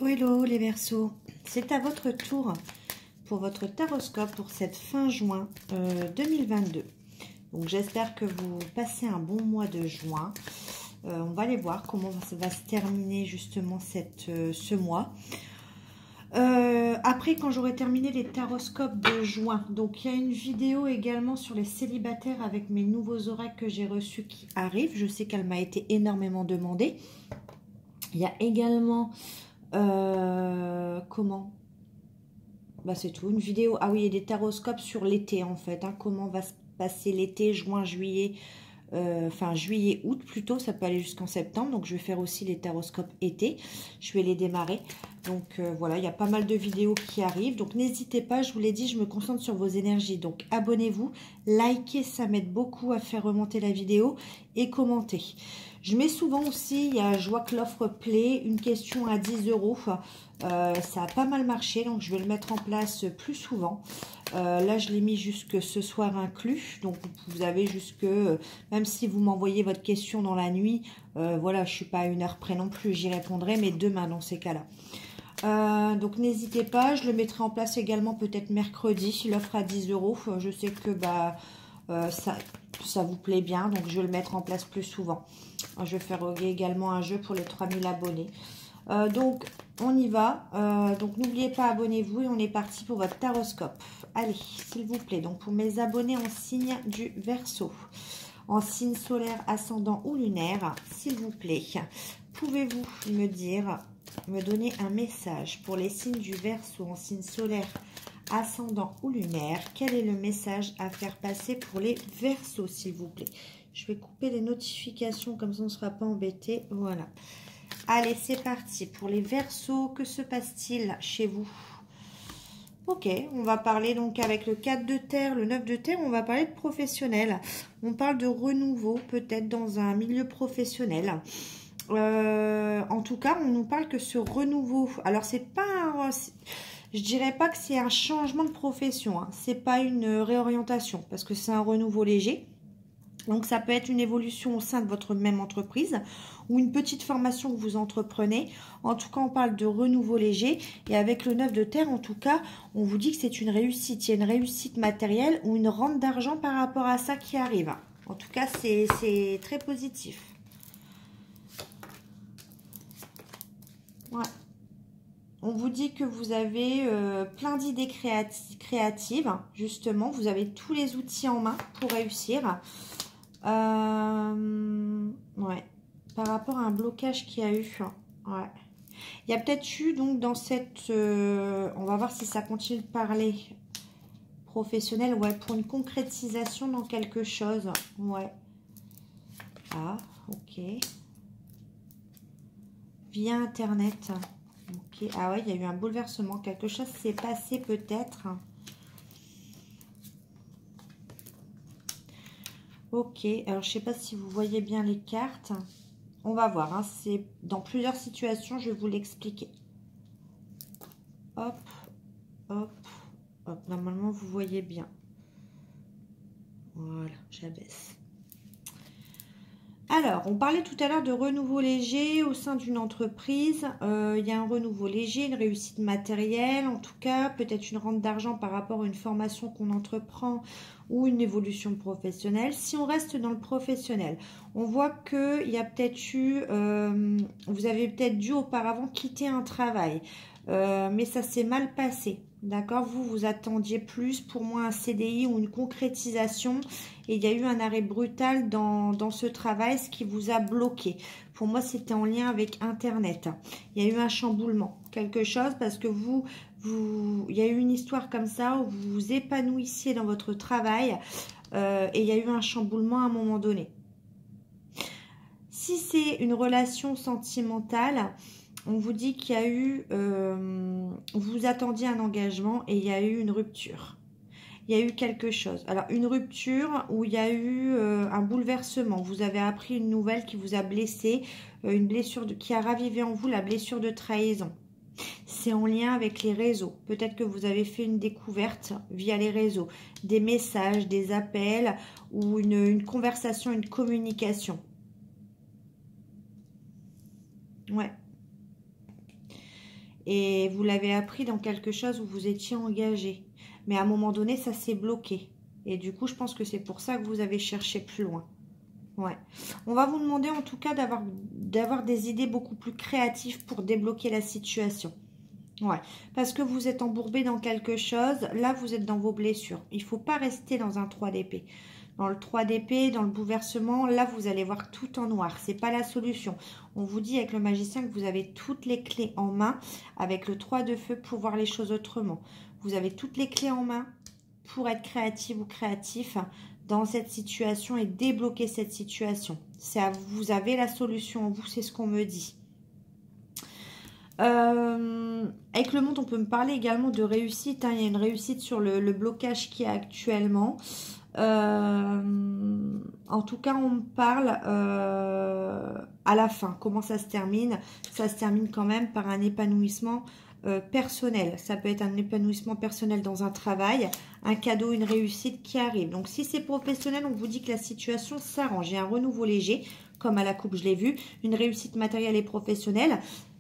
Hello les Verseaux, c'est à votre tour pour votre taroscope pour cette fin juin 2022. Donc j'espère que vous passez un bon mois de juin. On va aller voir comment ça va se terminer justement ce mois. Après, quand j'aurai terminé les taroscopes de juin, donc il y a une vidéo également sur les célibataires avec mes nouveaux oracles que j'ai reçus qui arrivent. Je sais qu'elle m'a été énormément demandée. Il y a également comment bah c'est tout, une vidéo, ah oui, il y a des taroscopes sur l'été en fait, hein, comment va se passer l'été, juin, juillet, enfin juillet, août plutôt, ça peut aller jusqu'en septembre, donc je vais faire aussi les taroscopes été, je vais les démarrer, donc voilà, il y a pas mal de vidéos qui arrivent, donc n'hésitez pas, je vous l'ai dit, je me concentre sur vos énergies, donc abonnez-vous, likez, ça m'aide beaucoup à faire remonter la vidéo, et commentez. Je mets souvent aussi, il y a Joie que l'offre plaît, une question à 10 €. Ça a pas mal marché, donc je vais le mettre en place plus souvent. Là, je l'ai mis jusque ce soir inclus. Donc, vous avez jusque, même si vous m'envoyez votre question dans la nuit, voilà, je ne suis pas à 1 heure près non plus, j'y répondrai, mais demain dans ces cas-là. Donc, n'hésitez pas, je le mettrai en place également peut-être mercredi, l'offre à 10 €. Je sais que ça vous plaît bien, donc je vais le mettre en place plus souvent. Je vais faire également un jeu pour les 3000 abonnés. Donc, on y va. Donc, n'oubliez pas, abonnez-vous et on est parti pour votre taroscope. Allez, s'il vous plaît. Donc, pour mes abonnés en signe du Verseau, en signe solaire, ascendant ou lunaire, s'il vous plaît, pouvez-vous me donner un message pour les signes du Verseau en signe solaire, ascendant ou lunaire? Quel est le message à faire passer pour les Verseaux, s'il vous plaît? Je vais couper les notifications, comme ça on ne sera pas embêté. Voilà. Allez, c'est parti. Pour les Verseaux, que se passe-t-il chez vous? Ok, on va parler donc avec le 4 de terre, le 9 de terre, on va parler de professionnel. On parle de renouveau, peut-être dans un milieu professionnel. En tout cas, on nous parle que ce renouveau, alors c'est pas je dirais pas que c'est un changement de profession, hein. C'est pas une réorientation, parce que c'est un renouveau léger. Donc, ça peut être une évolution au sein de votre même entreprise ou une petite formation que vous entreprenez. En tout cas, on parle de renouveau léger. Et avec le 9 de terre, en tout cas, on vous dit que c'est une réussite. Il y a une réussite matérielle ou une rente d'argent par rapport à ça qui arrive. En tout cas, c'est très positif. Ouais. On vous dit que vous avez plein d'idées créatives, justement. Vous avez tous les outils en main pour réussir. Ouais, par rapport à un blocage qu'il y a eu, ouais. Il y a peut-être eu donc dans cette, on va voir si ça continue de parler professionnel, ouais, pour une concrétisation dans quelque chose, ouais. Ah, ok. Via Internet, ok. Ah ouais, il y a eu un bouleversement, quelque chose s'est passé peut-être. Ok, alors je ne sais pas si vous voyez bien les cartes. On va voir, hein, c'est dans plusieurs situations, je vais vous l'expliquer. Hop, hop, hop. Normalement, vous voyez bien. Voilà, j'abaisse. Alors, on parlait tout à l'heure de renouveau léger au sein d'une entreprise. Il y a un renouveau léger, une réussite matérielle, en tout cas, peut-être une rente d'argent par rapport à une formation qu'on entreprend ou une évolution professionnelle. Si on reste dans le professionnel, on voit qu'il y a peut-être eu, vous avez peut-être dû auparavant quitter un travail, mais ça s'est mal passé. D'accord, vous attendiez plus, pour moi, un CDI ou une concrétisation. Et il y a eu un arrêt brutal dans ce travail, ce qui vous a bloqué. Pour moi, c'était en lien avec Internet. Il y a eu un chamboulement, quelque chose, parce que il y a eu une histoire comme ça où vous vous épanouissiez dans votre travail. Et il y a eu un chamboulement à un moment donné. Si c'est une relation sentimentale, on vous dit qu'il y a eu, vous attendiez un engagement et il y a eu une rupture. Il y a eu quelque chose. Alors, une rupture où il y a eu un bouleversement. Vous avez appris une nouvelle qui vous a blessé, une blessure qui a ravivé en vous la blessure de trahison. C'est en lien avec les réseaux. Peut-être que vous avez fait une découverte via les réseaux. Des messages, des appels ou une conversation, une communication. Ouais. Et vous l'avez appris dans quelque chose où vous étiez engagé. Mais à un moment donné, ça s'est bloqué. Et du coup, je pense que c'est pour ça que vous avez cherché plus loin. Ouais. On va vous demander en tout cas d'avoir des idées beaucoup plus créatives pour débloquer la situation. Ouais, parce que vous êtes embourbé dans quelque chose. Là, vous êtes dans vos blessures. Il ne faut pas rester dans un 3 d'épée. Dans le 3 d'épée, dans le bouleversement, là, vous allez voir tout en noir. Ce n'est pas la solution. On vous dit avec le magicien que vous avez toutes les clés en main. Avec le 3 de feu, pour voir les choses autrement. Vous avez toutes les clés en main pour être créative ou créatif dans cette situation et débloquer cette situation. Vous avez la solution en vous, c'est ce qu'on me dit. Avec le monde, on peut me parler également de réussite. Il y a une réussite sur le blocage qui est actuellement. En tout cas, on me parle à la fin. Comment ça se termine? Ça se termine quand même par un épanouissement personnel. Ça peut être un épanouissement personnel dans un travail, un cadeau, une réussite qui arrive. Donc, si c'est professionnel, on vous dit que la situation s'arrange. Il y a un renouveau léger, comme à la coupe, je l'ai vu. Une réussite matérielle et professionnelle.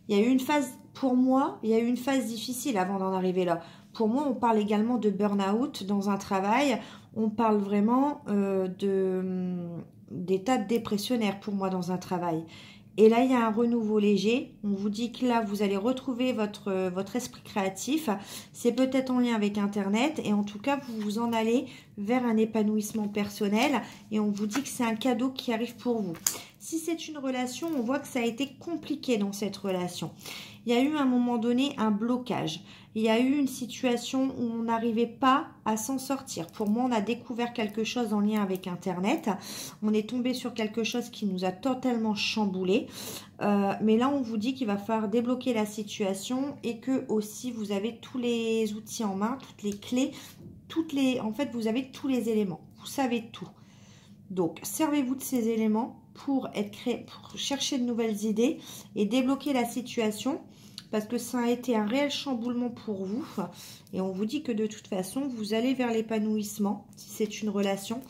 Il y a eu une phase, pour moi, il y a eu une phase difficile avant d'en arriver là. Pour moi, on parle également de burn-out dans un travail. On parle vraiment d'état dépressionnaire pour moi dans un travail. Et là, il y a un renouveau léger. On vous dit que là, vous allez retrouver votre esprit créatif. C'est peut-être en lien avec Internet. Et en tout cas, vous vous en allez vers un épanouissement personnel. Et on vous dit que c'est un cadeau qui arrive pour vous. Si c'est une relation, on voit que ça a été compliqué dans cette relation. Il y a eu à un moment donné un blocage. Il y a eu une situation où on n'arrivait pas à s'en sortir. Pour moi, on a découvert quelque chose en lien avec Internet. On est tombé sur quelque chose qui nous a totalement chamboulé. Mais là, on vous dit qu'il va falloir débloquer la situation et que aussi vous avez tous les outils en main, toutes les clés, en fait, vous avez tous les éléments. Vous savez tout. Donc, servez-vous de ces éléments pour chercher de nouvelles idées et débloquer la situation. Parce que ça a été un réel chamboulement pour vous. Et on vous dit que de toute façon, vous allez vers l'épanouissement, si c'est une relation.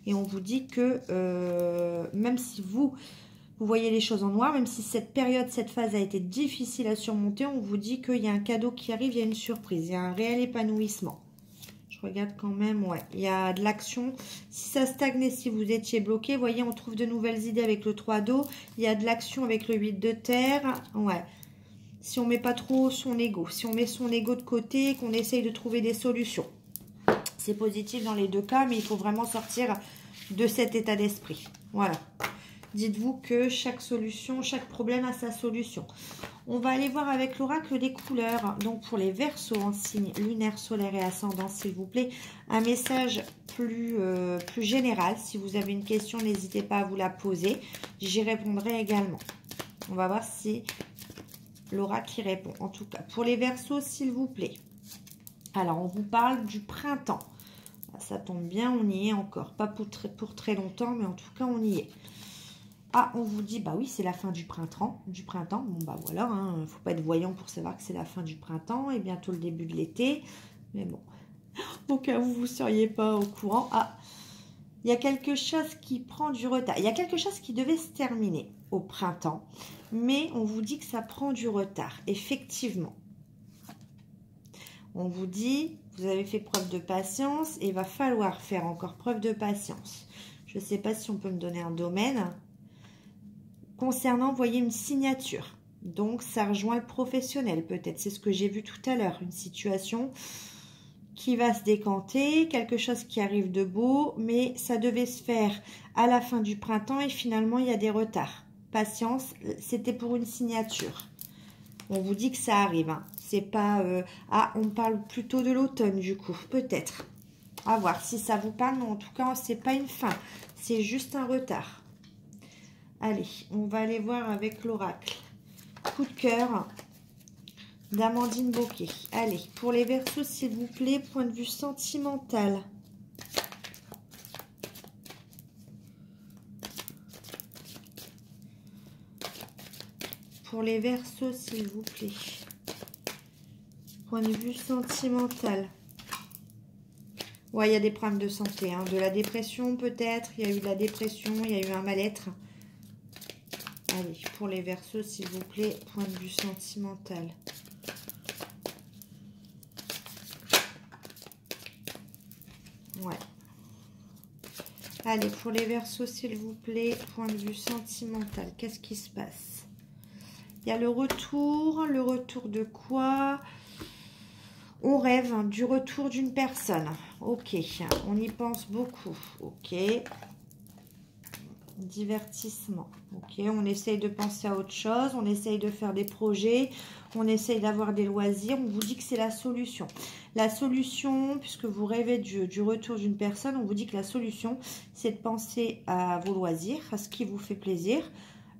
Et on vous dit que même si vous voyez les choses en noir, même si cette période, cette phase a été difficile à surmonter, on vous dit qu'il y a un cadeau qui arrive, il y a une surprise, il y a un réel épanouissement. Je regarde quand même, ouais, il y a de l'action. Si ça stagnait, si vous étiez bloqué, vous voyez, on trouve de nouvelles idées avec le 3 d'eau. Il y a de l'action avec le 8 de terre, ouais. Si on ne met pas trop son ego, si on met son ego de côté, qu'on essaye de trouver des solutions. C'est positif dans les deux cas, mais il faut vraiment sortir de cet état d'esprit. Voilà. Dites-vous que chaque solution, chaque problème a sa solution. On va aller voir avec l'oracle des couleurs. Donc pour les Verseaux en signe lunaire, solaire et ascendant, s'il vous plaît, un message plus général. Si vous avez une question, n'hésitez pas à vous la poser. J'y répondrai également. On va voir si l'oracle qui répond. En tout cas, pour les Verseaux, s'il vous plaît. Alors, on vous parle du printemps. Ça tombe bien, on y est encore. Pas pour très longtemps, mais en tout cas, on y est. Ah, on vous dit, bah oui, c'est la fin du printemps. Bon, bah voilà, il ne faut pas être voyant pour savoir que c'est la fin du printemps et bientôt le début de l'été. Mais bon, au cas où vous ne seriez pas au courant. Ah, il y a quelque chose qui prend du retard. Il y a quelque chose qui devait se terminer au printemps. Mais on vous dit que ça prend du retard, effectivement. On vous dit, vous avez fait preuve de patience et il va falloir faire encore preuve de patience. Je ne sais pas si on peut me donner un domaine. Concernant, vous voyez, une signature. Donc, ça rejoint le professionnel, peut-être. C'est ce que j'ai vu tout à l'heure. Une situation qui va se décanter, quelque chose qui arrive de beau, mais ça devait se faire à la fin du printemps et finalement, il y a des retards. Patience, c'était pour une signature. On vous dit que ça arrive. Hein. C'est pas... Ah, on parle plutôt de l'automne, du coup. Peut-être. À voir si ça vous parle, mais en tout cas, c'est pas une fin. C'est juste un retard. Allez, on va aller voir avec l'oracle. Coup de cœur d'Amandine Bocquet. Allez, pour les Verseaux, s'il vous plaît, point de vue sentimental. Pour les Verseaux, s'il vous plaît. Point de vue sentimental. Ouais, il y a des problèmes de santé. Hein. De la dépression, peut-être. Il y a eu de la dépression, il y a eu un mal-être. Allez, pour les Verseaux, s'il vous plaît, point de vue sentimental. Ouais. Allez, pour les Verseaux, s'il vous plaît, point de vue sentimental, qu'est-ce qui se passe? Il y a le retour de quoi? On rêve du retour d'une personne. Ok, on y pense beaucoup. Ok. Divertissement. Ok, on essaye de penser à autre chose, on essaye de faire des projets, on essaye d'avoir des loisirs. On vous dit que c'est la solution. La solution, puisque vous rêvez du retour d'une personne, on vous dit que la solution, c'est de penser à vos loisirs, à ce qui vous fait plaisir.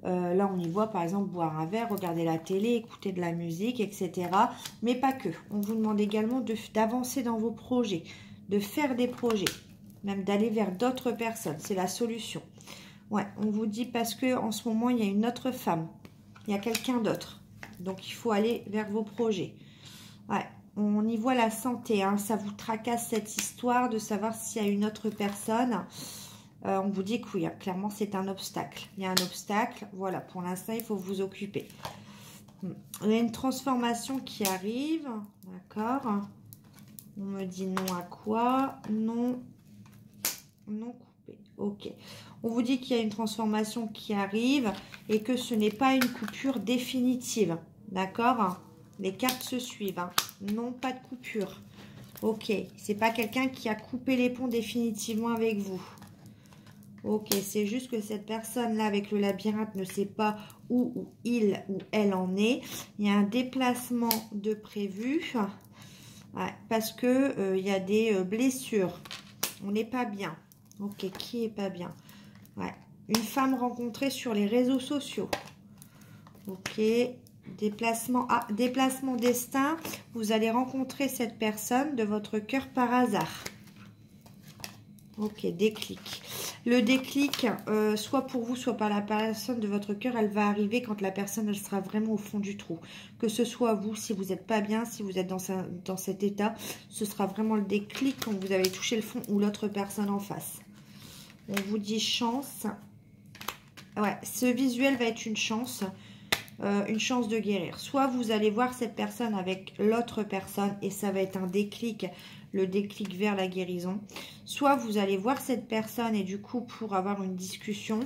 Là, on y voit, par exemple, boire un verre, regarder la télé, écouter de la musique, etc. Mais pas que. On vous demande également d'avancer dans vos projets, de faire des projets, même d'aller vers d'autres personnes. C'est la solution. Ouais, on vous dit parce que en ce moment, il y a une autre femme. Il y a quelqu'un d'autre. Donc, il faut aller vers vos projets. Ouais, on y voit la santé. Hein. Ça vous tracasse cette histoire de savoir s'il y a une autre personne. On vous dit que oui, clairement, c'est un obstacle. Il y a un obstacle. Voilà, pour l'instant, il faut vous occuper. Il y a une transformation qui arrive. D'accord. On me dit non à quoi? Non. Non coupé. Ok. On vous dit qu'il y a une transformation qui arrive et que ce n'est pas une coupure définitive. D'accord? Les cartes se suivent. Hein. Non, pas de coupure. Ok. C'est pas quelqu'un qui a coupé les ponts définitivement avec vous. Ok, c'est juste que cette personne-là avec le labyrinthe ne sait pas où il ou elle en est. Il y a un déplacement de prévu. Ouais, parce que il y a des blessures. On n'est pas bien. Ok, qui est pas bien? Ouais, une femme rencontrée sur les réseaux sociaux. Ok, déplacement. Ah, déplacement destin. Vous allez rencontrer cette personne de votre cœur par hasard. Ok, déclic. Le déclic, soit pour vous, soit par la personne de votre cœur, elle va arriver quand la personne, elle sera vraiment au fond du trou. Que ce soit vous, si vous n'êtes pas bien, si vous êtes dans cet état, ce sera vraiment le déclic quand vous avez touché le fond ou l'autre personne en face. On vous dit chance. Ouais, ce visuel va être une chance de guérir. Soit vous allez voir cette personne avec l'autre personne et ça va être un déclic, le déclic vers la guérison. Soit vous allez voir cette personne et du coup pour avoir une discussion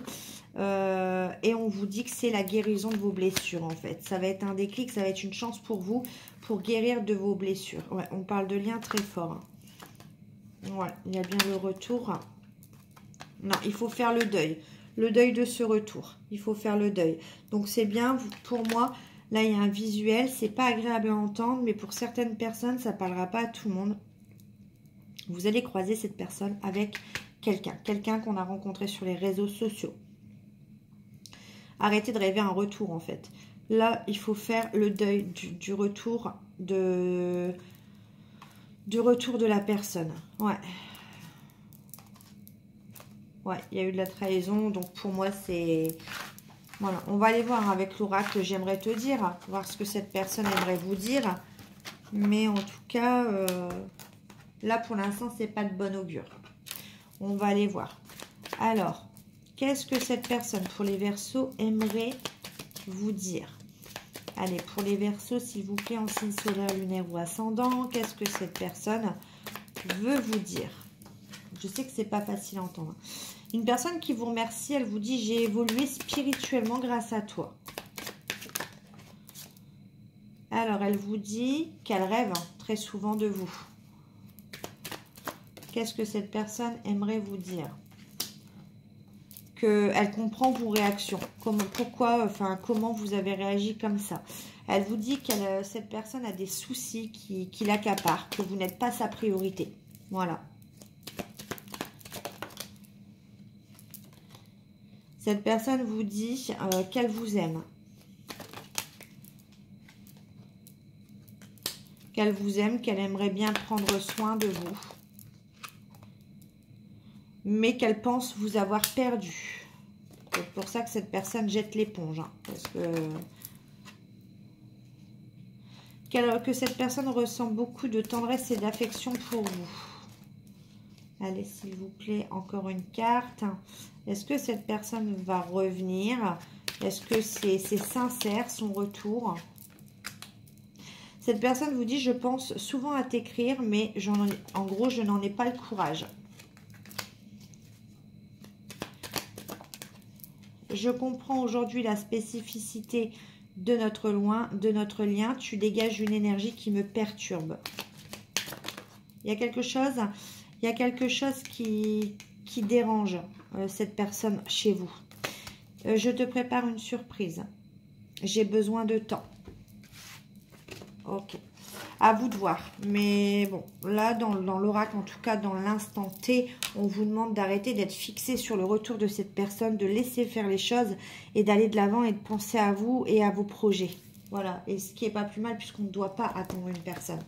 et on vous dit que c'est la guérison de vos blessures en fait. Ça va être un déclic, ça va être une chance pour vous pour guérir de vos blessures. Ouais, on parle de liens très forts. Hein. Ouais, il y a bien le retour. Non, il faut faire le deuil. Le deuil de ce retour. Il faut faire le deuil. Donc, c'est bien. Pour moi, là, il y a un visuel. C'est pas agréable à entendre, mais pour certaines personnes, ça parlera pas à tout le monde. Vous allez croiser cette personne avec quelqu'un. Quelqu'un qu'on a rencontré sur les réseaux sociaux. Arrêtez de rêver un retour, en fait. Là, il faut faire le deuil du retour de la personne. Ouais. Ouais, il y a eu de la trahison, donc pour moi, c'est... Voilà, on va aller voir avec l'oracle, j'aimerais te dire, voir ce que cette personne aimerait vous dire. Mais en tout cas, là, pour l'instant, c'est pas de bon augure. On va aller voir. Alors, qu'est-ce que cette personne, pour les Verseaux, aimerait vous dire? Allez, pour les Verseaux, s'il vous plaît, en signe solaire, lunaire ou ascendant, qu'est-ce que cette personne veut vous dire? Je sais que c'est pas facile à entendre. Une personne qui vous remercie, elle vous dit « J'ai évolué spirituellement grâce à toi ». Alors, elle vous dit qu'elle rêve très souvent de vous. Qu'est-ce que cette personne aimerait vous dire? Qu'elle comprend vos réactions. Comment vous avez réagi comme ça. Elle vous dit que cette personne a des soucis qui l'accaparent, que vous n'êtes pas sa priorité. Voilà. Cette personne vous dit qu'elle vous aime. Qu'elle vous aime, qu'elle aimerait bien prendre soin de vous. Mais qu'elle pense vous avoir perdu. C'est pour ça que cette personne jette l'éponge. Hein, parce que cette personne ressent beaucoup de tendresse et d'affection pour vous. Allez, s'il vous plaît, encore une carte. Est-ce que cette personne va revenir? Est-ce que c'est sincère, son retour? Cette personne vous dit, je pense souvent à t'écrire, mais en gros, je n'en ai pas le courage. Je comprends aujourd'hui la spécificité de notre lien. Tu dégages une énergie qui me perturbe. Il y a quelque chose qui dérange cette personne chez vous. Je te prépare une surprise. J'ai besoin de temps. Ok. À vous de voir. Mais bon, là, dans l'oracle, en tout cas dans l'instant T, on vous demande d'arrêter d'être fixé sur le retour de cette personne, de laisser faire les choses et d'aller de l'avant et de penser à vous et à vos projets. Voilà. Et ce qui n'est pas plus mal puisqu'on ne doit pas attendre une personne.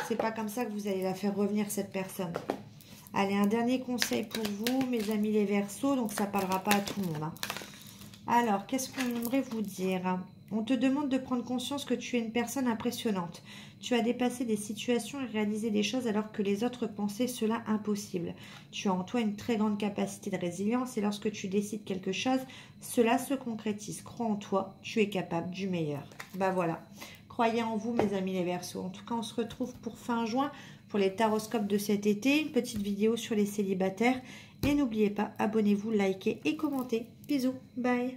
C'est pas comme ça que vous allez la faire revenir, cette personne. Allez, un dernier conseil pour vous, mes amis les Verseaux. Donc, ça ne parlera pas à tout le monde. Hein. Alors, qu'est-ce qu'on aimerait vous dire? On te demande de prendre conscience que tu es une personne impressionnante. Tu as dépassé des situations et réalisé des choses alors que les autres pensaient cela impossible. Tu as en toi une très grande capacité de résilience et lorsque tu décides quelque chose, cela se concrétise. Crois en toi, tu es capable du meilleur. Bah voilà. Croyez en vous, mes amis les Verseaux. En tout cas, on se retrouve pour fin juin pour les taroscopes de cet été. Une petite vidéo sur les célibataires. Et n'oubliez pas, abonnez-vous, likez et commentez. Bisous, bye.